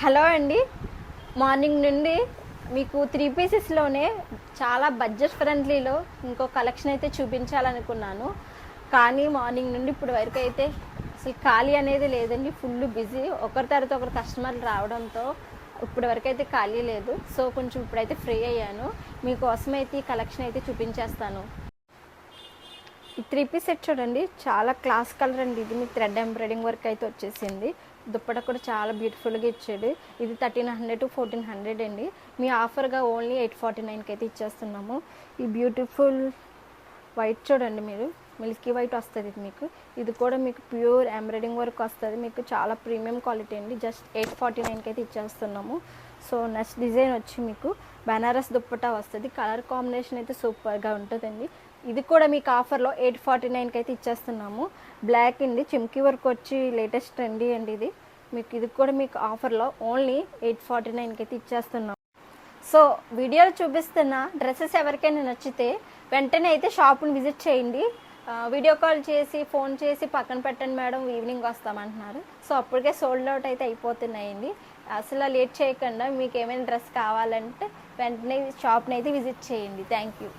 Hello అండి. Morning నుండి మీకు 3 పీసెస్లోనే చాలా బడ్జెట్ ఫ్రెండ్లీలో ఇంకో కలెక్షన్ అయితే చూపించాలనుకున్నాను. కానీ మార్నింగ్ నుండి ఇప్పుడు వరకు అయితే అసలు ఖాళీ అనేది లేదండి. ఫుల్ బిజీ, ఒకరి తర్వాత ఒకరు కస్టమర్లు రావడంతో ఇప్పటి వరకు అయితే ఖాళీ లేదు. సో కొంచెం ఇప్పుడైతే ఫ్రీ అయ్యాను. మీకోసం అయితే ఈ కలెక్షన్ అయితే చూపించేస్తాను. ఈ 3 పీస్ సెట్ చూడండి, చాలా క్లాస్ కలర్ అండి. ఇది మీకు థ్రెడ్ ఎంబ్రాయిడింగ్ వర్క్ అయితే వచ్చేసింది. దుప్పట కూడా చాలా బ్యూటిఫుల్గా ఇచ్చాడు. ఇది 1300 to 1400 అండి. మీ ఆఫర్గా ఓన్లీ 849కి అయితే ఇచ్చేస్తున్నాము. ఈ బ్యూటిఫుల్ వైట్ చూడండి, మీరు మిల్కీ వైట్ వస్తుంది ఇది మీకు. ఇది కూడా మీకు ప్యూర్ ఎంబ్రాయిడింగ్ వర్క్ వస్తుంది. మీకు చాలా ప్రీమియం క్వాలిటీ అండి. జస్ట్ 849కి అయితే ఇచ్చేస్తున్నాము. సో నెక్స్ట్ డిజైన్ వచ్చి మీకు బనారస్ దుప్పటా వస్తుంది. కలర్ కాంబినేషన్ అయితే సూపర్గా ఉంటుందండి. ఇది కూడా మీకు ఆఫర్లో 849కి అయితే ఇచ్చేస్తున్నాము. బ్లాక్ అండి, చిమ్కీ వర్క్ వచ్చి లేటెస్ట్ ట్రెండీ అండి ఇది. ఇది కూడా మీకు ఆఫర్లో ఓన్లీ 849కి అయితే ఇచ్చేస్తున్నాము. సో వీడియోలో చూపిస్తున్న డ్రెస్సెస్ ఎవరికైనా నచ్చితే వెంటనే అయితే షాప్ని విజిట్ చేయండి. వీడియో కాల్ చేసి ఫోన్ చేసి పక్కన పెట్టండి మేడం, ఈవినింగ్ వస్తామంటున్నారు. సో అప్పటికే సోల్డ్ అవుట్ అయితే అయిపోతున్నాయండి. అసలు లేట్ చేయకుండా మీకు ఏమైనా డ్రెస్ కావాలంటే వెంటనే షాప్ని అయితే విజిట్ చేయండి. Thank you.